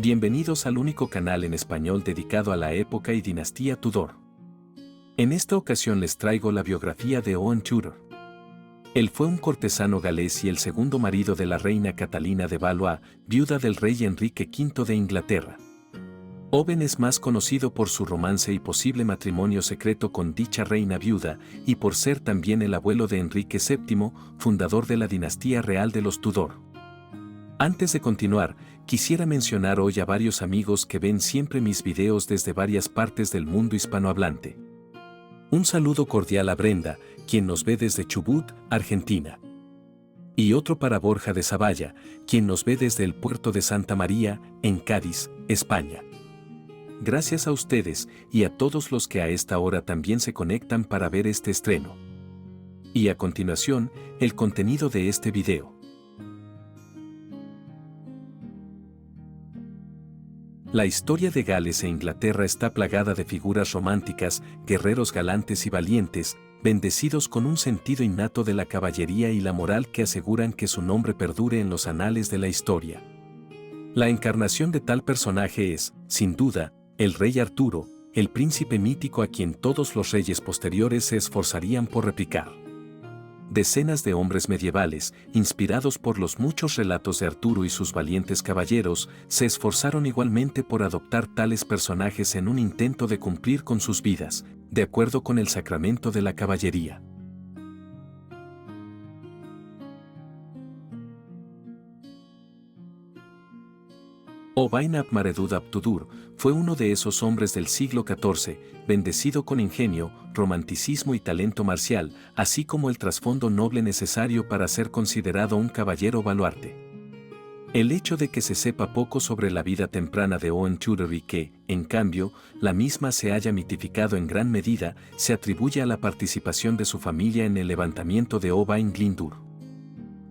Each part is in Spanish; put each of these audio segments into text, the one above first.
Bienvenidos al único canal en español dedicado a la época y dinastía Tudor. En esta ocasión les traigo la biografía de Owen Tudor. Él fue un cortesano galés y el segundo marido de la reina Catalina de Valois, viuda del rey Enrique V de Inglaterra. Owen es más conocido por su romance y posible matrimonio secreto con dicha reina viuda y por ser también el abuelo de Enrique VII, fundador de la dinastía real de los Tudor. Antes de continuar, quisiera mencionar hoy a varios amigos que ven siempre mis videos desde varias partes del mundo hispanohablante. Un saludo cordial a Brenda, quien nos ve desde Chubut, Argentina. Y otro para Borja de Zavalla, quien nos ve desde el puerto de Santa María, en Cádiz, España. Gracias a ustedes y a todos los que a esta hora también se conectan para ver este estreno. Y a continuación, el contenido de este video. La historia de Gales e Inglaterra está plagada de figuras románticas, guerreros galantes y valientes, bendecidos con un sentido innato de la caballería y la moral que aseguran que su nombre perdure en los anales de la historia. La encarnación de tal personaje es, sin duda, el rey Arturo, el príncipe mítico a quien todos los reyes posteriores se esforzarían por replicar. Decenas de hombres medievales, inspirados por los muchos relatos de Arturo y sus valientes caballeros, se esforzaron igualmente por adoptar tales personajes en un intento de cumplir con sus vidas, de acuerdo con el sacramento de la caballería. Owain ap Maredudd ap Tudur fue uno de esos hombres del siglo XIV, bendecido con ingenio, romanticismo y talento marcial, así como el trasfondo noble necesario para ser considerado un caballero baluarte. El hecho de que se sepa poco sobre la vida temprana de Owen Tudor y que, en cambio, la misma se haya mitificado en gran medida, se atribuye a la participación de su familia en el levantamiento de Owain Glyndŵr.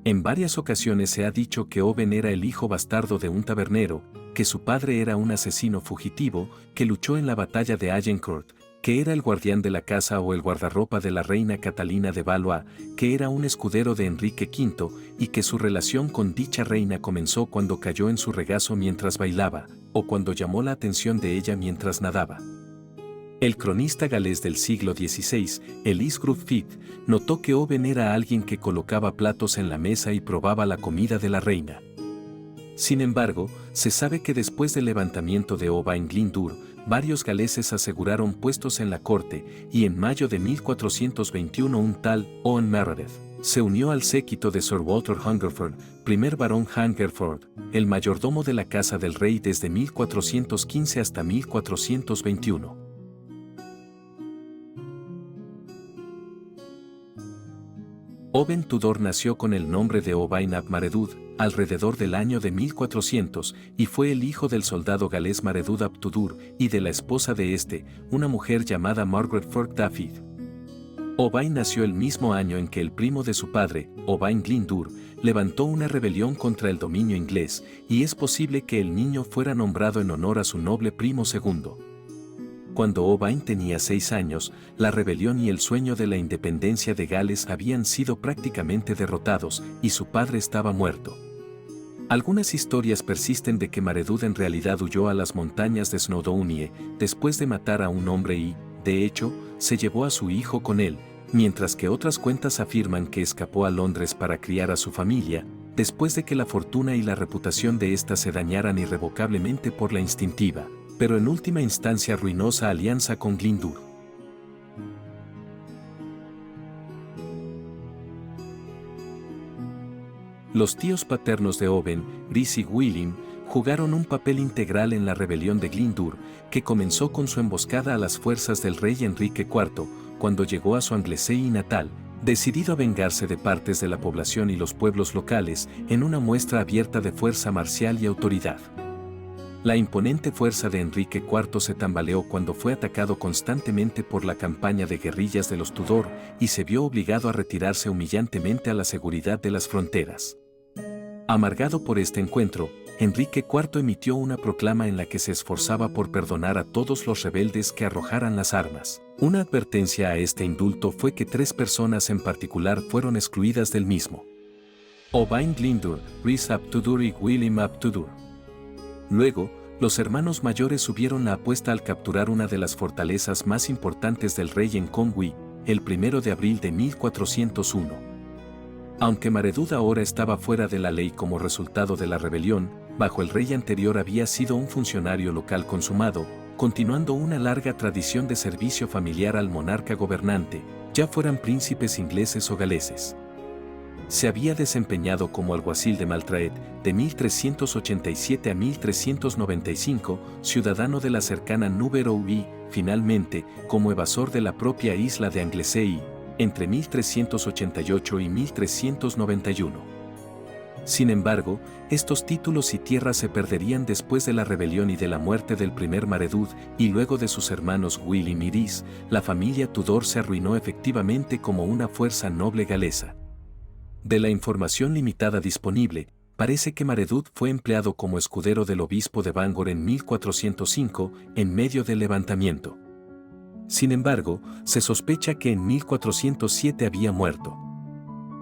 En varias ocasiones se ha dicho que Owen era el hijo bastardo de un tabernero, que su padre era un asesino fugitivo, que luchó en la batalla de Agincourt, que era el guardián de la casa o el guardarropa de la reina Catalina de Valois, que era un escudero de Enrique V, y que su relación con dicha reina comenzó cuando cayó en su regazo mientras bailaba, o cuando llamó la atención de ella mientras nadaba. El cronista galés del siglo XVI, Ellis Gruffydd, notó que Owen era alguien que colocaba platos en la mesa y probaba la comida de la reina. Sin embargo, se sabe que después del levantamiento de Owain Glyndŵr, varios galeses aseguraron puestos en la corte, y en mayo de 1421 un tal Owen Meredith se unió al séquito de Sir Walter Hungerford, primer barón Hungerford, el mayordomo de la casa del rey desde 1415 hasta 1421. Owen Tudor nació con el nombre de Owain ap Maredudd, alrededor del año de 1400, y fue el hijo del soldado galés Maredudd ap Tudur y de la esposa de este, una mujer llamada Margaret Ford Dafydd. Owain nació el mismo año en que el primo de su padre, Owain Glyndŵr, levantó una rebelión contra el dominio inglés, y es posible que el niño fuera nombrado en honor a su noble primo segundo. Cuando Owain tenía 6 años, la rebelión y el sueño de la independencia de Gales habían sido prácticamente derrotados, y su padre estaba muerto. Algunas historias persisten de que Maredudd en realidad huyó a las montañas de Snowdonia después de matar a un hombre y, de hecho, se llevó a su hijo con él, mientras que otras cuentas afirman que escapó a Londres para criar a su familia, después de que la fortuna y la reputación de ésta se dañaran irrevocablemente por la instintiva, pero en última instancia ruinosa alianza con Glyndŵr. Los tíos paternos de Owen, Rhys y Willem, jugaron un papel integral en la rebelión de Glyndŵr, que comenzó con su emboscada a las fuerzas del rey Enrique IV, cuando llegó a su Anglesey natal, decidido a vengarse de partes de la población y los pueblos locales, en una muestra abierta de fuerza marcial y autoridad. La imponente fuerza de Enrique IV se tambaleó cuando fue atacado constantemente por la campaña de guerrillas de los Tudor y se vio obligado a retirarse humillantemente a la seguridad de las fronteras. Amargado por este encuentro, Enrique IV emitió una proclama en la que se esforzaba por perdonar a todos los rebeldes que arrojaran las armas. Una advertencia a este indulto fue que 3 personas en particular fueron excluidas del mismo: Owain Glyndŵr, Rhys ap Tudur y Willem ap Tudur. Luego, Los hermanos mayores subieron la apuesta al capturar una de las fortalezas más importantes del rey en Conwy, el 1 de abril de 1401. Aunque Maredudd ahora estaba fuera de la ley como resultado de la rebelión, bajo el rey anterior había sido un funcionario local consumado, continuando una larga tradición de servicio familiar al monarca gobernante, ya fueran príncipes ingleses o galeses. Se había desempeñado como alguacil de Maltraed de 1387 a 1395, ciudadano de la cercana Núbero y, finalmente, como evasor de la propia isla de Anglesey, entre 1388 y 1391. Sin embargo, estos títulos y tierras se perderían después de la rebelión y de la muerte del primer Maredudd, y luego de sus hermanos Will y Maurice, la familia Tudor se arruinó efectivamente como una fuerza noble galesa. De la información limitada disponible, parece que Maredudd fue empleado como escudero del obispo de Bangor en 1405, en medio del levantamiento. Sin embargo, se sospecha que en 1407 había muerto.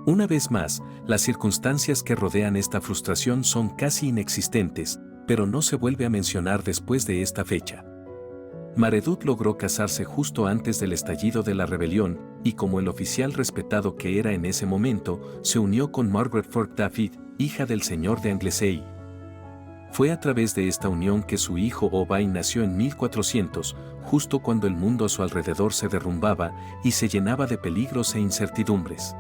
Una vez más, las circunstancias que rodean esta frustración son casi inexistentes, pero no se vuelve a mencionar después de esta fecha. Maredudd logró casarse justo antes del estallido de la rebelión, y como el oficial respetado que era en ese momento, se unió con Margaret Fork-Dafydd, hija del señor de Anglesey. Fue a través de esta unión que su hijo Owain nació en 1400, justo cuando el mundo a su alrededor se derrumbaba y se llenaba de peligros e incertidumbres.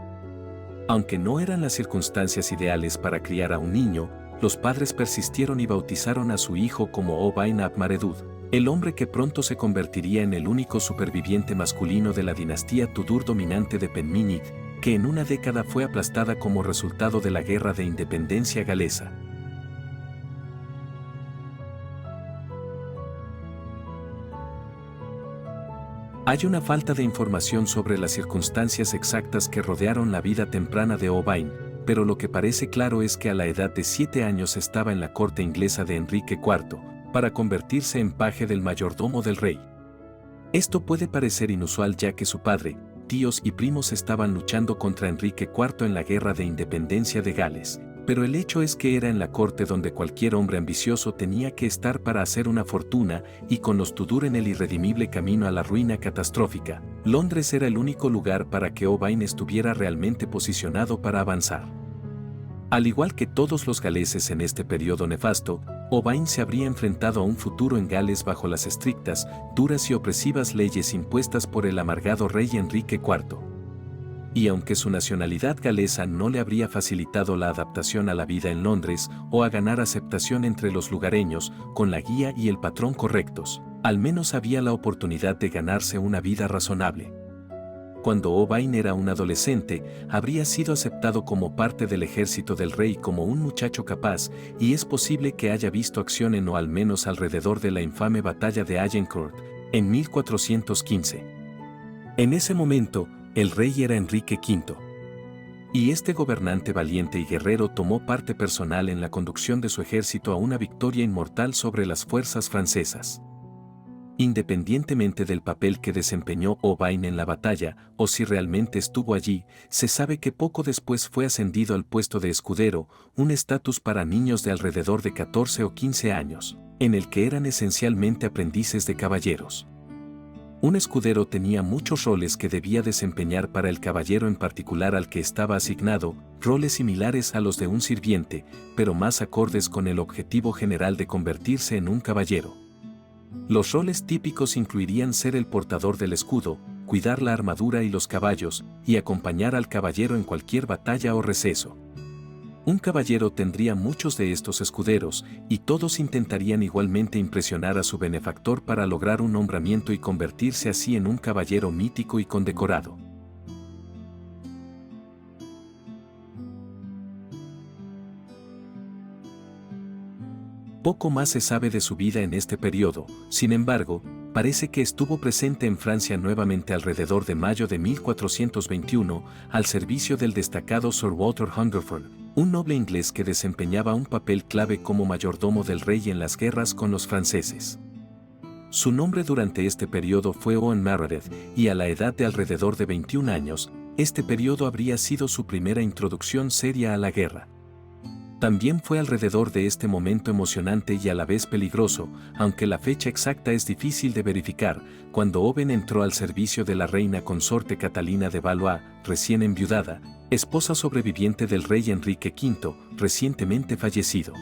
Aunque no eran las circunstancias ideales para criar a un niño, los padres persistieron y bautizaron a su hijo como Owain ap Maredudd, el hombre que pronto se convertiría en el único superviviente masculino de la dinastía Tudor dominante de Penmynnydd, que en una década fue aplastada como resultado de la Guerra de Independencia galesa. Hay una falta de información sobre las circunstancias exactas que rodearon la vida temprana de Owain, pero lo que parece claro es que a la edad de 7 años estaba en la corte inglesa de Enrique IV, para convertirse en paje del mayordomo del rey. Esto puede parecer inusual ya que su padre, tíos y primos estaban luchando contra Enrique IV en la Guerra de Independencia de Gales, pero el hecho es que era en la corte donde cualquier hombre ambicioso tenía que estar para hacer una fortuna, y con los Tudor en el irredimible camino a la ruina catastrófica, Londres era el único lugar para que Owain estuviera realmente posicionado para avanzar. Al igual que todos los galeses en este periodo nefasto, Owain se habría enfrentado a un futuro en Gales bajo las estrictas, duras y opresivas leyes impuestas por el amargado rey Enrique IV. Y aunque su nacionalidad galesa no le habría facilitado la adaptación a la vida en Londres o a ganar aceptación entre los lugareños, con la guía y el patrón correctos, al menos había la oportunidad de ganarse una vida razonable. Cuando Owain era un adolescente, habría sido aceptado como parte del ejército del rey como un muchacho capaz, y es posible que haya visto acción en o al menos alrededor de la infame batalla de Agincourt, en 1415. En ese momento, el rey era Enrique V. Y este gobernante valiente y guerrero tomó parte personal en la conducción de su ejército a una victoria inmortal sobre las fuerzas francesas. Independientemente del papel que desempeñó Owain en la batalla, o si realmente estuvo allí, se sabe que poco después fue ascendido al puesto de escudero, un estatus para niños de alrededor de 14 o 15 años, en el que eran esencialmente aprendices de caballeros. Un escudero tenía muchos roles que debía desempeñar para el caballero en particular al que estaba asignado, roles similares a los de un sirviente, pero más acordes con el objetivo general de convertirse en un caballero. Los roles típicos incluirían ser el portador del escudo, cuidar la armadura y los caballos, y acompañar al caballero en cualquier batalla o receso. Un caballero tendría muchos de estos escuderos, y todos intentarían igualmente impresionar a su benefactor para lograr un nombramiento y convertirse así en un caballero mítico y condecorado. Poco más se sabe de su vida en este periodo, sin embargo, parece que estuvo presente en Francia nuevamente alrededor de mayo de 1421, al servicio del destacado Sir Walter Hungerford, un noble inglés que desempeñaba un papel clave como mayordomo del rey en las guerras con los franceses. Su nombre durante este periodo fue Owen Meredith, y a la edad de alrededor de 21 años, este periodo habría sido su primera introducción seria a la guerra. También fue alrededor de este momento emocionante y a la vez peligroso, aunque la fecha exacta es difícil de verificar, cuando Owen entró al servicio de la reina consorte Catalina de Valois, recién enviudada, esposa sobreviviente del rey Enrique V, recientemente fallecido.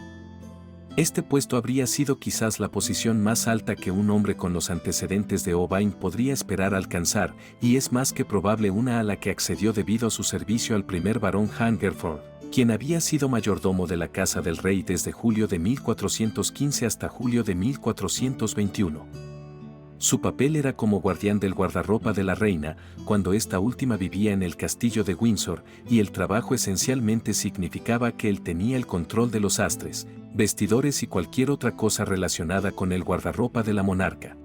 Este puesto habría sido quizás la posición más alta que un hombre con los antecedentes de Owain podría esperar alcanzar, y es más que probable una a la que accedió debido a su servicio al primer barón Hungerford, quien había sido mayordomo de la casa del rey desde julio de 1415 hasta julio de 1421. Su papel era como guardián del guardarropa de la reina, cuando esta última vivía en el castillo de Windsor, y el trabajo esencialmente significaba que él tenía el control de los astres, vestidores y cualquier otra cosa relacionada con el guardarropa de la monarca.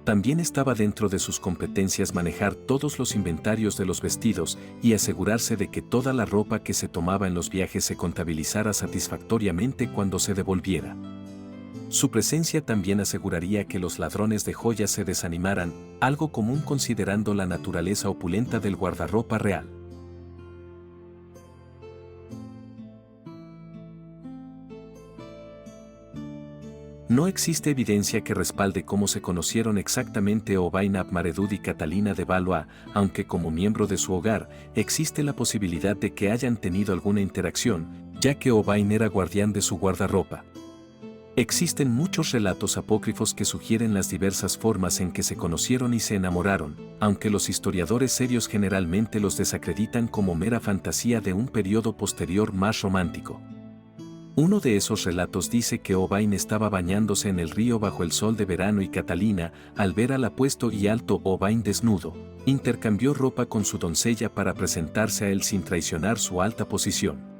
También estaba dentro de sus competencias manejar todos los inventarios de los vestidos y asegurarse de que toda la ropa que se tomaba en los viajes se contabilizara satisfactoriamente cuando se devolviera. Su presencia también aseguraría que los ladrones de joyas se desanimaran, algo común considerando la naturaleza opulenta del guardarropa real. No existe evidencia que respalde cómo se conocieron exactamente Owain ap Maredudd y Catalina de Valois, aunque como miembro de su hogar, existe la posibilidad de que hayan tenido alguna interacción, ya que Owain era guardián de su guardarropa. Existen muchos relatos apócrifos que sugieren las diversas formas en que se conocieron y se enamoraron, aunque los historiadores serios generalmente los desacreditan como mera fantasía de un periodo posterior más romántico. Uno de esos relatos dice que Owain estaba bañándose en el río bajo el sol de verano y Catalina, al ver al apuesto y alto Owain desnudo, intercambió ropa con su doncella para presentarse a él sin traicionar su alta posición.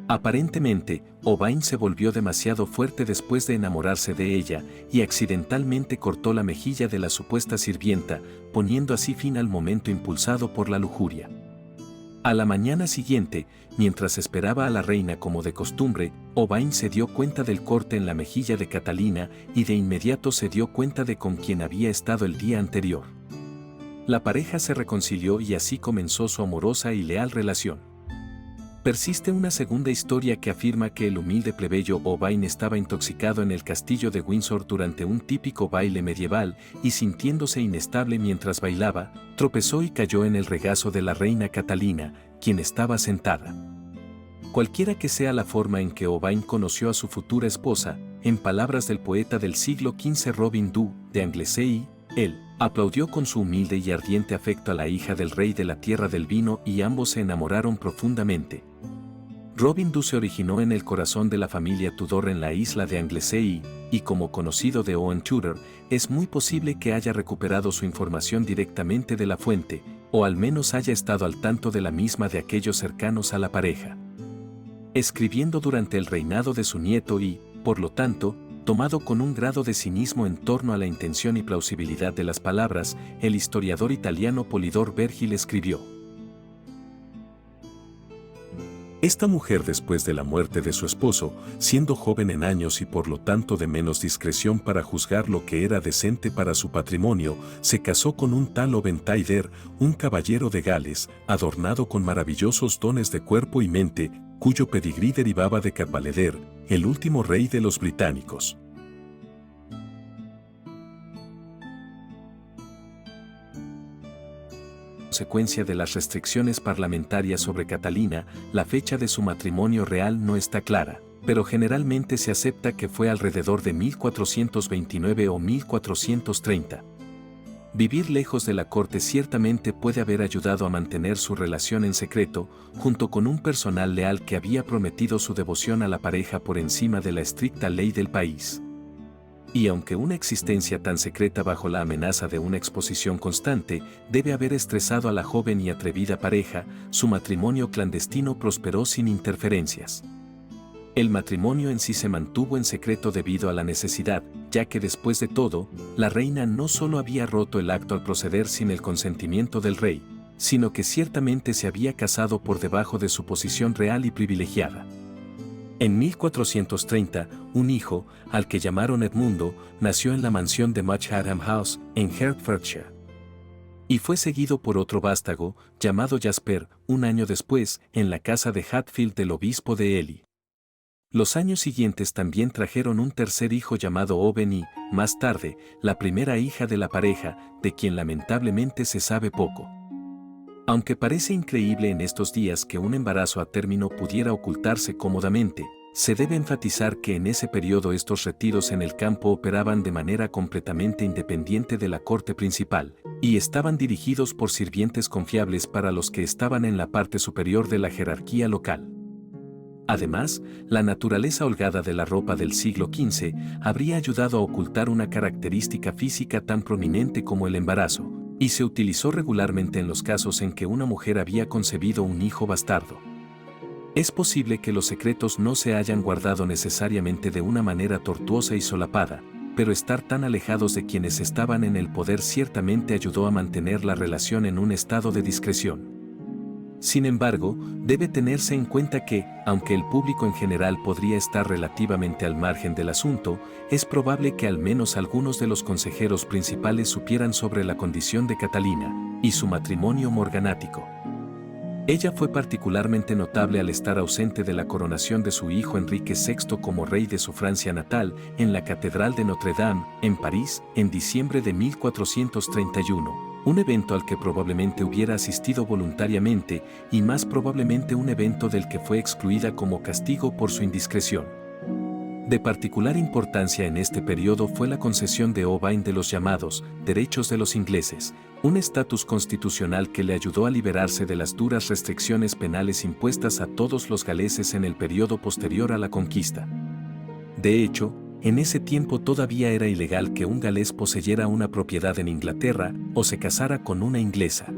Aparentemente, Owain se volvió demasiado fuerte después de enamorarse de ella y accidentalmente cortó la mejilla de la supuesta sirvienta, poniendo así fin al momento impulsado por la lujuria. A la mañana siguiente, mientras esperaba a la reina como de costumbre, Owain se dio cuenta del corte en la mejilla de Catalina y de inmediato se dio cuenta de con quién había estado el día anterior. La pareja se reconcilió y así comenzó su amorosa y leal relación. Persiste una segunda historia que afirma que el humilde plebeyo Owain estaba intoxicado en el castillo de Windsor durante un típico baile medieval y sintiéndose inestable mientras bailaba, tropezó y cayó en el regazo de la reina Catalina, quien estaba sentada. Cualquiera que sea la forma en que Owain conoció a su futura esposa, en palabras del poeta del siglo XV Robin Hood de Anglesey, él aplaudió con su humilde y ardiente afecto a la hija del rey de la tierra del vino y ambos se enamoraron profundamente. Robin Hood se originó en el corazón de la familia Tudor en la isla de Anglesey, y como conocido de Owen Tudor, es muy posible que haya recuperado su información directamente de la fuente, o al menos haya estado al tanto de la misma de aquellos cercanos a la pareja. Escribiendo durante el reinado de su nieto y, por lo tanto, tomado con un grado de cinismo en torno a la intención y plausibilidad de las palabras, el historiador italiano Polidor Vergil escribió: esta mujer, después de la muerte de su esposo, siendo joven en años y por lo tanto de menos discreción para juzgar lo que era decente para su patrimonio, se casó con un tal Owen Tyder, un caballero de Gales, adornado con maravillosos dones de cuerpo y mente, cuyo pedigrí derivaba de Cadwallader, el último rey de los británicos. Consecuencia de las restricciones parlamentarias sobre Catalina, la fecha de su matrimonio real no está clara, pero generalmente se acepta que fue alrededor de 1429 o 1430. Vivir lejos de la corte ciertamente puede haber ayudado a mantener su relación en secreto, junto con un personal leal que había prometido su devoción a la pareja por encima de la estricta ley del país. Y aunque una existencia tan secreta bajo la amenaza de una exposición constante debe haber estresado a la joven y atrevida pareja, su matrimonio clandestino prosperó sin interferencias. El matrimonio en sí se mantuvo en secreto debido a la necesidad, ya que después de todo, la reina no solo había roto el acto al proceder sin el consentimiento del rey, sino que ciertamente se había casado por debajo de su posición real y privilegiada. En 1430, un hijo, al que llamaron Edmundo, nació en la mansión de Matchadam House, en Hertfordshire. Y fue seguido por otro vástago, llamado Jasper, un año después, en la casa de Hatfield del obispo de Ely. Los años siguientes también trajeron un tercer hijo llamado Oben y, más tarde, la primera hija de la pareja, de quien lamentablemente se sabe poco. Aunque parece increíble en estos días que un embarazo a término pudiera ocultarse cómodamente, se debe enfatizar que en ese periodo estos retiros en el campo operaban de manera completamente independiente de la corte principal, y estaban dirigidos por sirvientes confiables para los que estaban en la parte superior de la jerarquía local. Además, la naturaleza holgada de la ropa del siglo XV habría ayudado a ocultar una característica física tan prominente como el embarazo, y se utilizó regularmente en los casos en que una mujer había concebido un hijo bastardo. Es posible que los secretos no se hayan guardado necesariamente de una manera tortuosa y solapada, pero estar tan alejados de quienes estaban en el poder ciertamente ayudó a mantener la relación en un estado de discreción. Sin embargo, debe tenerse en cuenta que, aunque el público en general podría estar relativamente al margen del asunto, es probable que al menos algunos de los consejeros principales supieran sobre la condición de Catalina y su matrimonio morganático. Ella fue particularmente notable al estar ausente de la coronación de su hijo Enrique VI como rey de su Francia natal en la Catedral de Notre-Dame, en París, en diciembre de 1431. Un evento al que probablemente hubiera asistido voluntariamente y más probablemente un evento del que fue excluida como castigo por su indiscreción. De particular importancia en este periodo fue la concesión de Owain de los llamados derechos de los ingleses, un estatus constitucional que le ayudó a liberarse de las duras restricciones penales impuestas a todos los galeses en el periodo posterior a la conquista. De hecho, en ese tiempo todavía era ilegal que un galés poseyera una propiedad en Inglaterra o se casara con una inglesa.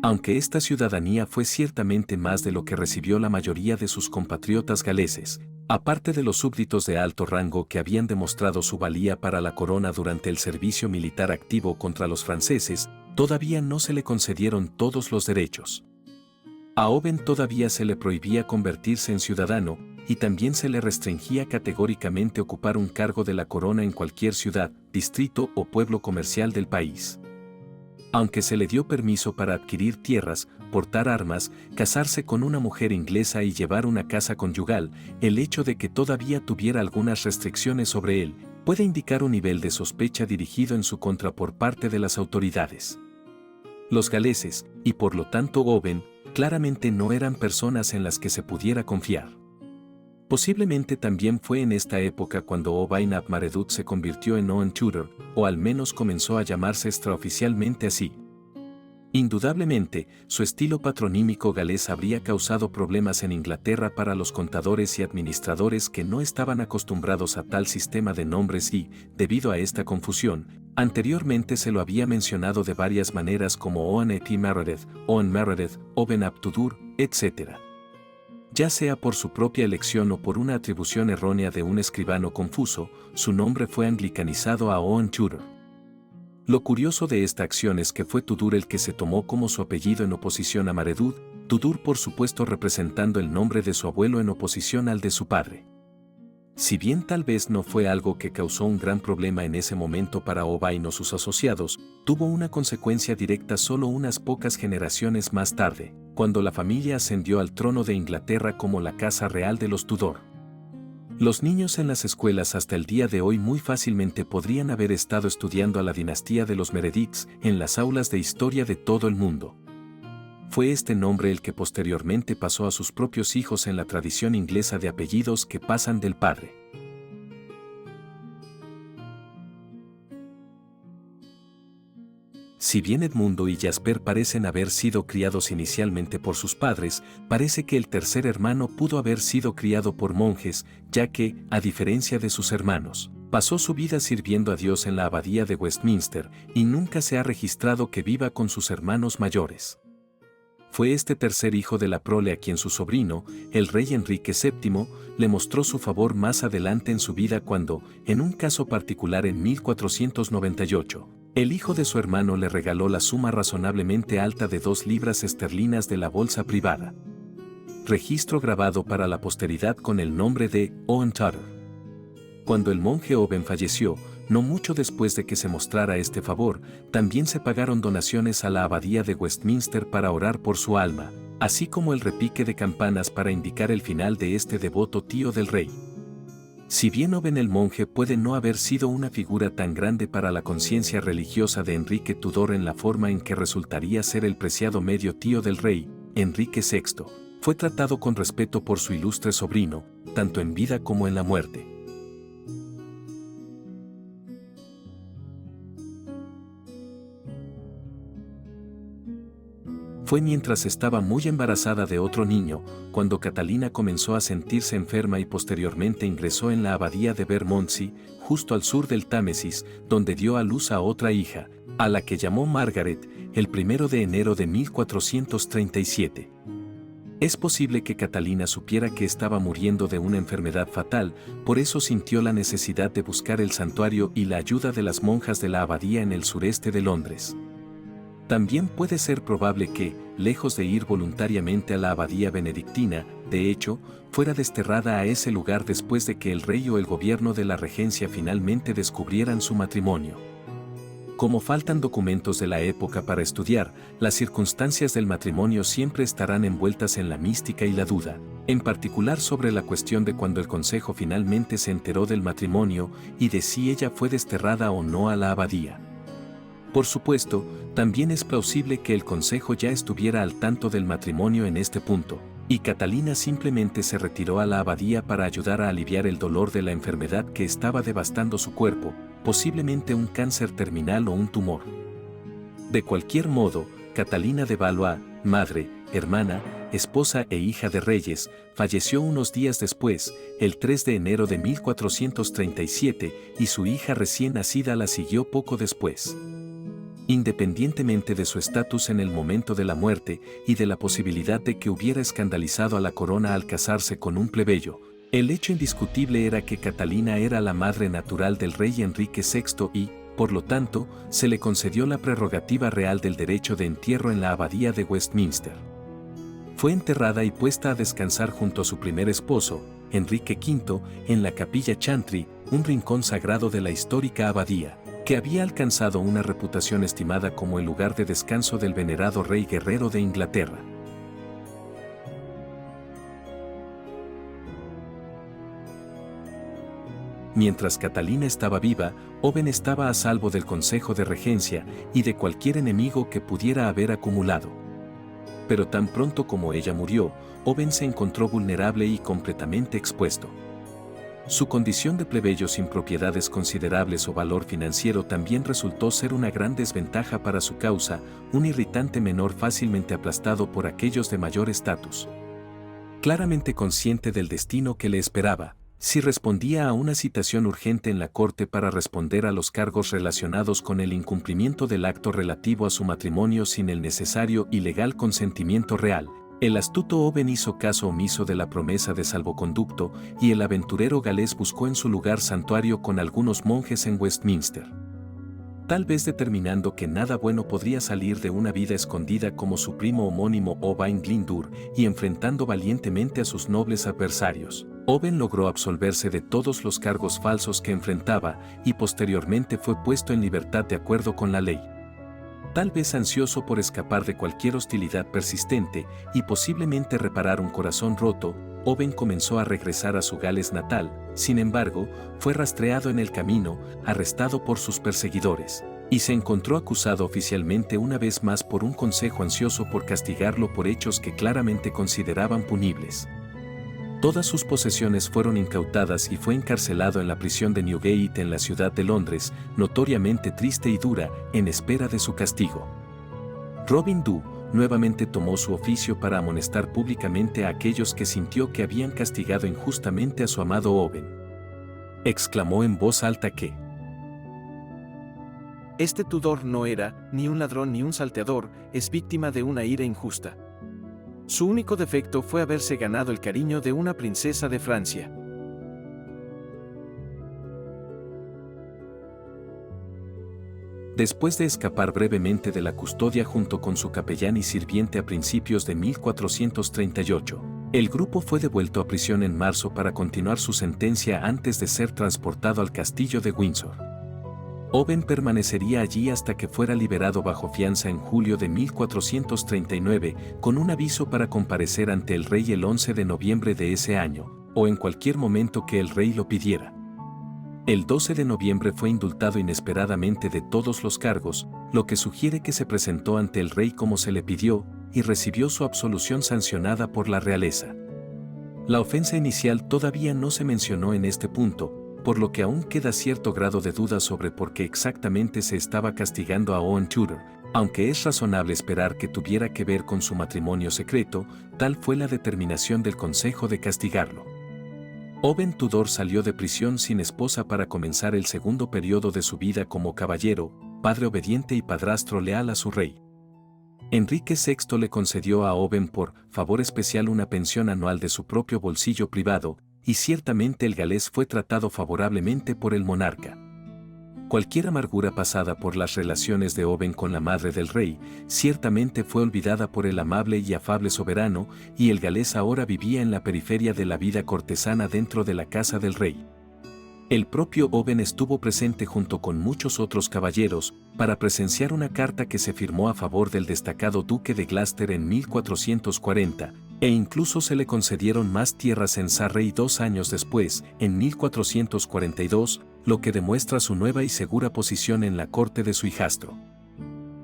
Aunque esta ciudadanía fue ciertamente más de lo que recibió la mayoría de sus compatriotas galeses, aparte de los súbditos de alto rango que habían demostrado su valía para la corona durante el servicio militar activo contra los franceses, todavía no se le concedieron todos los derechos. A Owen todavía se le prohibía convertirse en ciudadano, y también se le restringía categóricamente ocupar un cargo de la corona en cualquier ciudad, distrito o pueblo comercial del país. Aunque se le dio permiso para adquirir tierras, portar armas, casarse con una mujer inglesa y llevar una casa conyugal, el hecho de que todavía tuviera algunas restricciones sobre él, puede indicar un nivel de sospecha dirigido en su contra por parte de las autoridades. Los galeses, y por lo tanto Owen, claramente no eran personas en las que se pudiera confiar. Posiblemente también fue en esta época cuando Owain ap Maredudd se convirtió en Owen Tudor, o al menos comenzó a llamarse extraoficialmente así. Indudablemente, su estilo patronímico galés habría causado problemas en Inglaterra para los contadores y administradores que no estaban acostumbrados a tal sistema de nombres y, debido a esta confusión, anteriormente se lo había mencionado de varias maneras como Owen ap Meredith, Owen ap Tudor, etc. Ya sea por su propia elección o por una atribución errónea de un escribano confuso, su nombre fue anglicanizado a Owen Tudor. Lo curioso de esta acción es que fue Tudor el que se tomó como su apellido en oposición a Maredudd, Tudor por supuesto representando el nombre de su abuelo en oposición al de su padre. Si bien tal vez no fue algo que causó un gran problema en ese momento para Owain o sus asociados, tuvo una consecuencia directa solo unas pocas generaciones más tarde, cuando la familia ascendió al trono de Inglaterra como la Casa Real de los Tudor. Los niños en las escuelas hasta el día de hoy muy fácilmente podrían haber estado estudiando a la dinastía de los Merediths en las aulas de historia de todo el mundo. Fue este nombre el que posteriormente pasó a sus propios hijos en la tradición inglesa de apellidos que pasan del padre. Si bien Edmundo y Jasper parecen haber sido criados inicialmente por sus padres, parece que el tercer hermano pudo haber sido criado por monjes, ya que, a diferencia de sus hermanos, pasó su vida sirviendo a Dios en la abadía de Westminster y nunca se ha registrado que viva con sus hermanos mayores. Fue este tercer hijo de la prole a quien su sobrino, el rey Enrique VII, le mostró su favor más adelante en su vida cuando, en un caso particular en 1498, el hijo de su hermano le regaló la suma razonablemente alta de 2 libras esterlinas de la bolsa privada. Registro grabado para la posteridad con el nombre de Owen Tudor. Cuando el monje Owen falleció, no mucho después de que se mostrara este favor, también se pagaron donaciones a la abadía de Westminster para orar por su alma, así como el repique de campanas para indicar el final de este devoto tío del rey. Si bien Owen el monje puede no haber sido una figura tan grande para la conciencia religiosa de Enrique Tudor en la forma en que resultaría ser el preciado medio tío del rey, Enrique VI, fue tratado con respeto por su ilustre sobrino, tanto en vida como en la muerte. Fue mientras estaba muy embarazada de otro niño, cuando Catalina comenzó a sentirse enferma y posteriormente ingresó en la abadía de Bermondsey, justo al sur del Támesis, donde dio a luz a otra hija, a la que llamó Margaret, el 1 de enero de 1437. Es posible que Catalina supiera que estaba muriendo de una enfermedad fatal, por eso sintió la necesidad de buscar el santuario y la ayuda de las monjas de la abadía en el sureste de Londres. También puede ser probable que, lejos de ir voluntariamente a la abadía benedictina, de hecho, fuera desterrada a ese lugar después de que el rey o el gobierno de la regencia finalmente descubrieran su matrimonio. Como faltan documentos de la época para estudiar, las circunstancias del matrimonio siempre estarán envueltas en la mística y la duda, en particular sobre la cuestión de cuando el consejo finalmente se enteró del matrimonio y de si ella fue desterrada o no a la abadía. Por supuesto, también es plausible que el consejo ya estuviera al tanto del matrimonio en este punto, y Catalina simplemente se retiró a la abadía para ayudar a aliviar el dolor de la enfermedad que estaba devastando su cuerpo, posiblemente un cáncer terminal o un tumor. De cualquier modo, Catalina de Valois, madre, hermana, esposa e hija de reyes, falleció unos días después, el 3 de enero de 1437, y su hija recién nacida la siguió poco después. Independientemente de su estatus en el momento de la muerte y de la posibilidad de que hubiera escandalizado a la corona al casarse con un plebeyo, el hecho indiscutible era que Catalina era la madre natural del rey Enrique VI y, por lo tanto, se le concedió la prerrogativa real del derecho de entierro en la abadía de Westminster. Fue enterrada y puesta a descansar junto a su primer esposo, Enrique V, en la capilla Chantry, un rincón sagrado de la histórica abadía, que había alcanzado una reputación estimada como el lugar de descanso del venerado rey guerrero de Inglaterra. Mientras Catalina estaba viva, Owen estaba a salvo del consejo de regencia y de cualquier enemigo que pudiera haber acumulado. Pero tan pronto como ella murió, Owen se encontró vulnerable y completamente expuesto. Su condición de plebeyo sin propiedades considerables o valor financiero también resultó ser una gran desventaja para su causa, un irritante menor fácilmente aplastado por aquellos de mayor estatus. Claramente consciente del destino que le esperaba, si respondía a una citación urgente en la corte para responder a los cargos relacionados con el incumplimiento del acto relativo a su matrimonio sin el necesario y legal consentimiento real, el astuto Owen hizo caso omiso de la promesa de salvoconducto y el aventurero galés buscó en su lugar santuario con algunos monjes en Westminster. Tal vez determinando que nada bueno podría salir de una vida escondida como su primo homónimo Owain Glyndŵr y enfrentando valientemente a sus nobles adversarios, Owen logró absolverse de todos los cargos falsos que enfrentaba y posteriormente fue puesto en libertad de acuerdo con la ley. Tal vez ansioso por escapar de cualquier hostilidad persistente y posiblemente reparar un corazón roto, Owen comenzó a regresar a su Gales natal, sin embargo, fue rastreado en el camino, arrestado por sus perseguidores, y se encontró acusado oficialmente una vez más por un consejo ansioso por castigarlo por hechos que claramente consideraban punibles. Todas sus posesiones fueron incautadas y fue encarcelado en la prisión de Newgate en la ciudad de Londres, notoriamente triste y dura, en espera de su castigo. Robin Dhu nuevamente tomó su oficio para amonestar públicamente a aquellos que sintió que habían castigado injustamente a su amado Owen. Exclamó en voz alta que este Tudor no era ni un ladrón ni un salteador, es víctima de una ira injusta. Su único defecto fue haberse ganado el cariño de una princesa de Francia. Después de escapar brevemente de la custodia junto con su capellán y sirviente a principios de 1438, el grupo fue devuelto a prisión en marzo para continuar su sentencia antes de ser transportado al castillo de Windsor. Owen permanecería allí hasta que fuera liberado bajo fianza en julio de 1439, con un aviso para comparecer ante el rey el 11 de noviembre de ese año, o en cualquier momento que el rey lo pidiera. El 12 de noviembre fue indultado inesperadamente de todos los cargos, lo que sugiere que se presentó ante el rey como se le pidió, y recibió su absolución sancionada por la realeza. La ofensa inicial todavía no se mencionó en este punto, por lo que aún queda cierto grado de duda sobre por qué exactamente se estaba castigando a Owen Tudor, aunque es razonable esperar que tuviera que ver con su matrimonio secreto, tal fue la determinación del Consejo de castigarlo. Owen Tudor salió de prisión sin esposa para comenzar el segundo periodo de su vida como caballero, padre obediente y padrastro leal a su rey. Enrique VI le concedió a Owen por favor especial una pensión anual de su propio bolsillo privado, y ciertamente el galés fue tratado favorablemente por el monarca. Cualquier amargura pasada por las relaciones de Owen con la madre del rey, ciertamente fue olvidada por el amable y afable soberano, y el galés ahora vivía en la periferia de la vida cortesana dentro de la casa del rey. El propio Owen estuvo presente junto con muchos otros caballeros, para presenciar una carta que se firmó a favor del destacado duque de Gloucester en 1440, e incluso se le concedieron más tierras en Surrey 2 años después, en 1442, lo que demuestra su nueva y segura posición en la corte de su hijastro.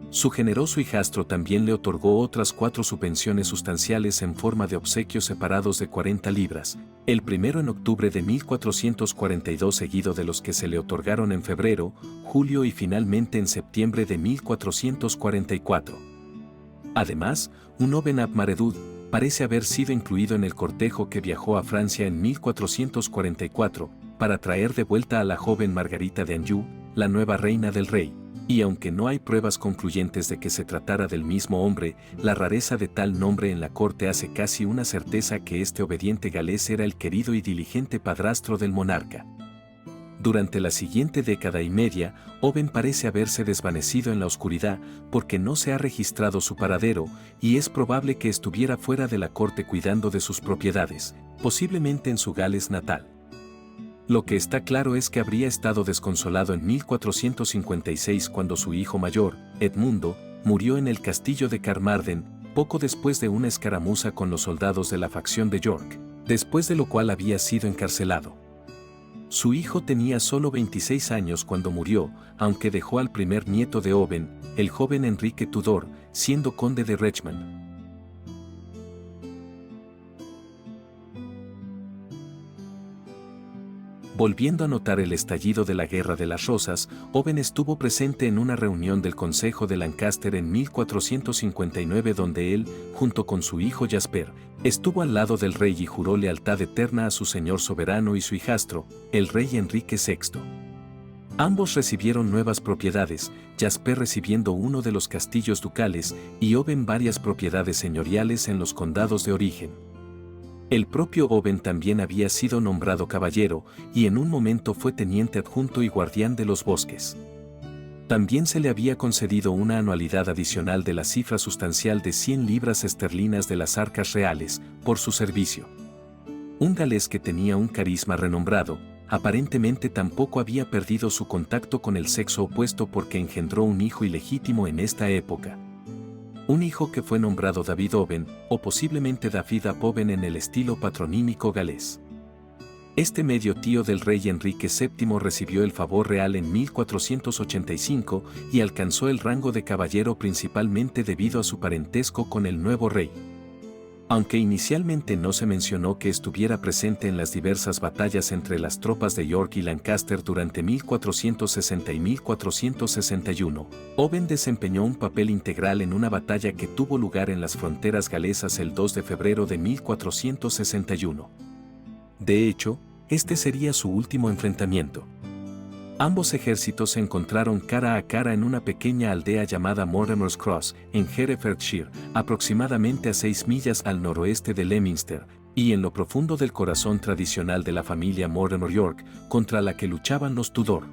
Su generoso hijastro también le otorgó otras 4 subvenciones sustanciales en forma de obsequios separados de 40 libras, el primero en octubre de 1442 seguido de los que se le otorgaron en febrero, julio y finalmente en septiembre de 1444. Además, un Owen ap Maredudd parece haber sido incluido en el cortejo que viajó a Francia en 1444, para traer de vuelta a la joven Margarita de Anjou, la nueva reina del rey. Y aunque no hay pruebas concluyentes de que se tratara del mismo hombre, la rareza de tal nombre en la corte hace casi una certeza que este obediente galés era el querido y diligente padrastro del monarca. Durante la siguiente década y media, Owen parece haberse desvanecido en la oscuridad porque no se ha registrado su paradero, y es probable que estuviera fuera de la corte cuidando de sus propiedades, posiblemente en su Gales natal. Lo que está claro es que habría estado desconsolado en 1456 cuando su hijo mayor, Edmundo, murió en el castillo de Carmarthen, poco después de una escaramuza con los soldados de la facción de York, después de lo cual había sido encarcelado. Su hijo tenía solo 26 años cuando murió, aunque dejó al primer nieto de Owen, el joven Enrique Tudor, siendo conde de Richmond. Volviendo a notar el estallido de la Guerra de las Rosas, Owen estuvo presente en una reunión del Consejo de Lancaster en 1459 donde él, junto con su hijo Jasper, estuvo al lado del rey y juró lealtad eterna a su señor soberano y su hijastro, el rey Enrique VI. Ambos recibieron nuevas propiedades, Jasper recibiendo uno de los castillos ducales y Owen varias propiedades señoriales en los condados de origen. El propio Owen también había sido nombrado caballero, y en un momento fue teniente adjunto y guardián de los bosques. También se le había concedido una anualidad adicional de la cifra sustancial de 100 libras esterlinas de las arcas reales, por su servicio. Un galés que tenía un carisma renombrado, aparentemente tampoco había perdido su contacto con el sexo opuesto porque engendró un hijo ilegítimo en esta época. Un hijo que fue nombrado David Owen, o posiblemente David ap Owen en el estilo patronímico galés. Este medio tío del rey Enrique VII recibió el favor real en 1485 y alcanzó el rango de caballero principalmente debido a su parentesco con el nuevo rey. Aunque inicialmente no se mencionó que estuviera presente en las diversas batallas entre las tropas de York y Lancaster durante 1460 y 1461, Owen desempeñó un papel integral en una batalla que tuvo lugar en las fronteras galesas el 2 de febrero de 1461. De hecho, este sería su último enfrentamiento. Ambos ejércitos se encontraron cara a cara en una pequeña aldea llamada Mortimer's Cross, en Herefordshire, aproximadamente a 6 millas al noroeste de Leominster, y en lo profundo del corazón tradicional de la familia Mortimer York, contra la que luchaban los Tudor.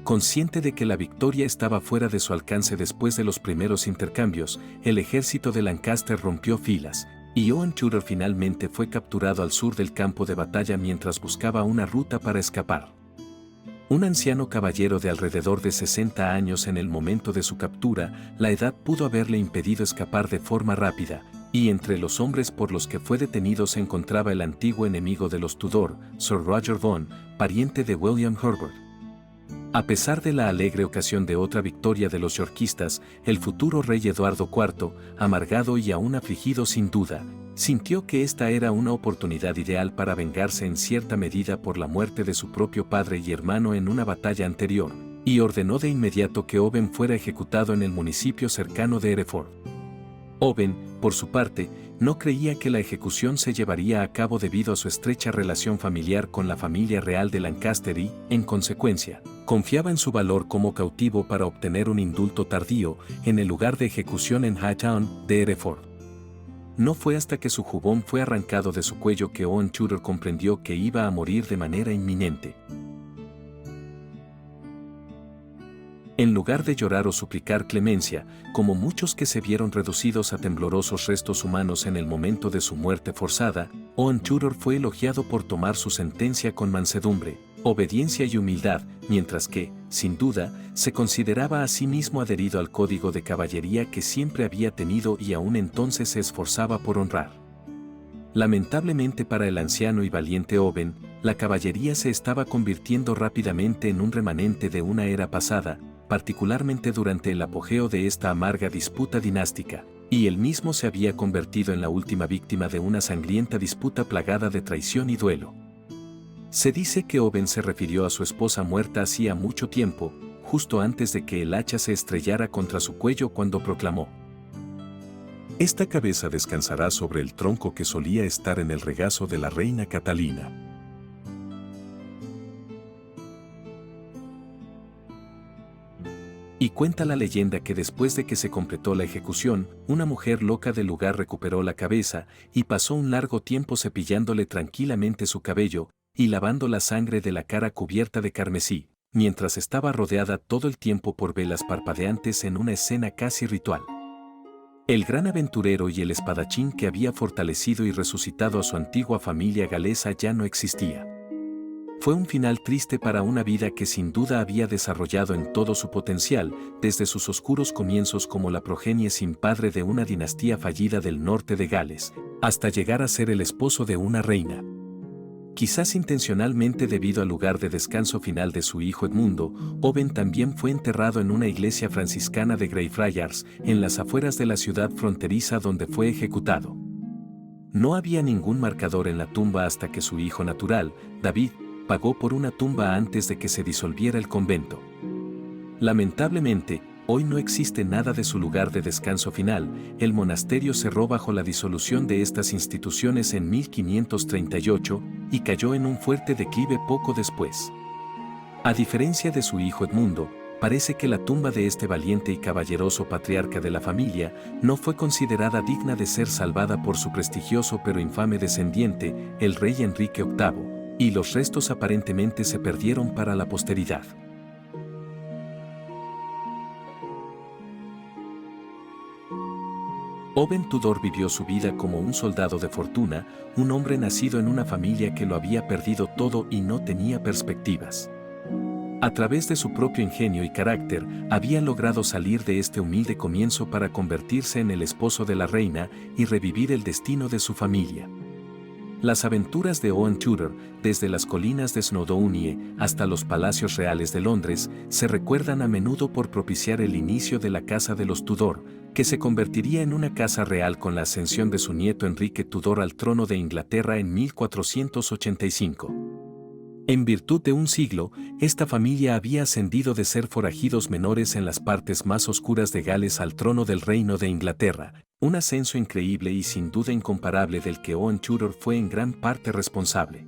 Consciente de que la victoria estaba fuera de su alcance después de los primeros intercambios, el ejército de Lancaster rompió filas, y Owen Tudor finalmente fue capturado al sur del campo de batalla mientras buscaba una ruta para escapar. Un anciano caballero de alrededor de 60 años en el momento de su captura, la edad pudo haberle impedido escapar de forma rápida, y entre los hombres por los que fue detenido se encontraba el antiguo enemigo de los Tudor, Sir Roger Vaughan, pariente de William Herbert. A pesar de la alegre ocasión de otra victoria de los yorkistas, el futuro rey Eduardo IV, amargado y aún afligido sin duda, sintió que esta era una oportunidad ideal para vengarse en cierta medida por la muerte de su propio padre y hermano en una batalla anterior, y ordenó de inmediato que Owen fuera ejecutado en el municipio cercano de Hereford. Owen, por su parte, no creía que la ejecución se llevaría a cabo debido a su estrecha relación familiar con la familia real de Lancaster y, en consecuencia, confiaba en su valor como cautivo para obtener un indulto tardío en el lugar de ejecución en Hightown de Hereford. No fue hasta que su jubón fue arrancado de su cuello que Owen Tudor comprendió que iba a morir de manera inminente. En lugar de llorar o suplicar clemencia, como muchos que se vieron reducidos a temblorosos restos humanos en el momento de su muerte forzada, Owen Tudor fue elogiado por tomar su sentencia con mansedumbre, obediencia y humildad, mientras que, sin duda, se consideraba a sí mismo adherido al código de caballería que siempre había tenido y aún entonces se esforzaba por honrar. Lamentablemente para el anciano y valiente Owen, la caballería se estaba convirtiendo rápidamente en un remanente de una era pasada, particularmente durante el apogeo de esta amarga disputa dinástica, y él mismo se había convertido en la última víctima de una sangrienta disputa plagada de traición y duelo. Se dice que Owen se refirió a su esposa muerta hacía mucho tiempo, justo antes de que el hacha se estrellara contra su cuello cuando proclamó: «Esta cabeza descansará sobre el tronco que solía estar en el regazo de la reina Catalina». Y cuenta la leyenda que después de que se completó la ejecución, una mujer loca del lugar recuperó la cabeza y pasó un largo tiempo cepillándole tranquilamente su cabello y lavando la sangre de la cara cubierta de carmesí, mientras estaba rodeada todo el tiempo por velas parpadeantes en una escena casi ritual. El gran aventurero y el espadachín que había fortalecido y resucitado a su antigua familia galesa ya no existía. Fue un final triste para una vida que sin duda había desarrollado en todo su potencial, desde sus oscuros comienzos como la progenie sin padre de una dinastía fallida del norte de Gales, hasta llegar a ser el esposo de una reina. Quizás intencionalmente debido al lugar de descanso final de su hijo Edmundo, Owen también fue enterrado en una iglesia franciscana de Greyfriars, en las afueras de la ciudad fronteriza donde fue ejecutado. No había ningún marcador en la tumba hasta que su hijo natural, David, pagó por una tumba antes de que se disolviera el convento. Lamentablemente, hoy no existe nada de su lugar de descanso final. El monasterio cerró bajo la disolución de estas instituciones en 1538 y cayó en un fuerte declive poco después. A diferencia de su hijo Edmundo, parece que la tumba de este valiente y caballeroso patriarca de la familia no fue considerada digna de ser salvada por su prestigioso pero infame descendiente, el rey Enrique VIII, y los restos aparentemente se perdieron para la posteridad. Owen Tudor vivió su vida como un soldado de fortuna, un hombre nacido en una familia que lo había perdido todo y no tenía perspectivas. A través de su propio ingenio y carácter, había logrado salir de este humilde comienzo para convertirse en el esposo de la reina y revivir el destino de su familia. Las aventuras de Owen Tudor, desde las colinas de Snowdonia hasta los palacios reales de Londres, se recuerdan a menudo por propiciar el inicio de la Casa de los Tudor, que se convertiría en una casa real con la ascensión de su nieto Enrique Tudor al trono de Inglaterra en 1485. En virtud de un siglo, esta familia había ascendido de ser forajidos menores en las partes más oscuras de Gales al trono del Reino de Inglaterra, un ascenso increíble y sin duda incomparable del que Owen Tudor fue en gran parte responsable.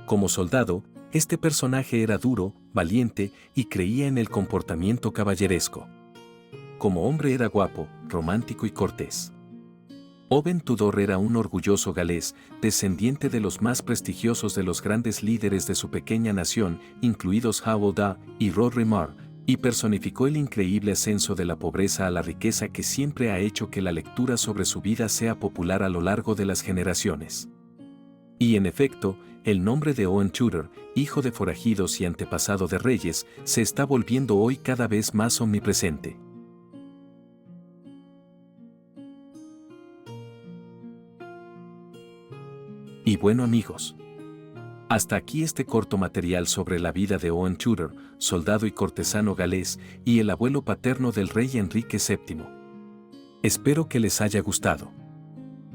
Como soldado, este personaje era duro, valiente y creía en el comportamiento caballeresco. Como hombre era guapo, romántico y cortés. Owen Tudor era un orgulloso galés, descendiente de los más prestigiosos de los grandes líderes de su pequeña nación, incluidos Hywel Dda y Rhodri Mawr, y personificó el increíble ascenso de la pobreza a la riqueza que siempre ha hecho que la lectura sobre su vida sea popular a lo largo de las generaciones. Y en efecto, el nombre de Owen Tudor, hijo de forajidos y antepasado de reyes, se está volviendo hoy cada vez más omnipresente. Y bueno amigos, hasta aquí este corto material sobre la vida de Owen Tudor, soldado y cortesano galés, y el abuelo paterno del rey Enrique VII. Espero que les haya gustado.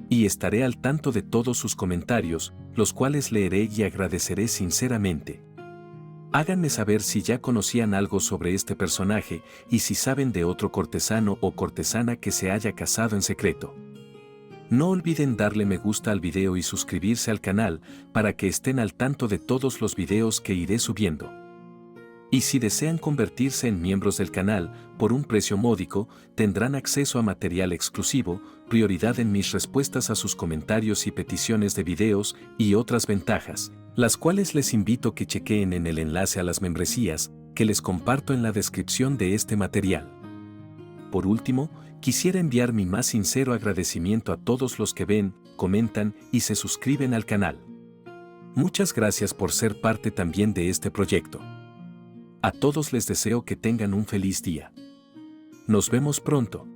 Y estaré al tanto de todos sus comentarios, los cuales leeré y agradeceré sinceramente. Háganme saber si ya conocían algo sobre este personaje y si saben de otro cortesano o cortesana que se haya casado en secreto. No olviden darle me gusta al video y suscribirse al canal para que estén al tanto de todos los videos que iré subiendo. Y si desean convertirse en miembros del canal, por un precio módico, tendrán acceso a material exclusivo, prioridad en mis respuestas a sus comentarios y peticiones de videos y otras ventajas, las cuales les invito que chequeen en el enlace a las membresías, que les comparto en la descripción de este material. Por último, quisiera enviar mi más sincero agradecimiento a todos los que ven, comentan y se suscriben al canal. Muchas gracias por ser parte también de este proyecto. A todos les deseo que tengan un feliz día. Nos vemos pronto.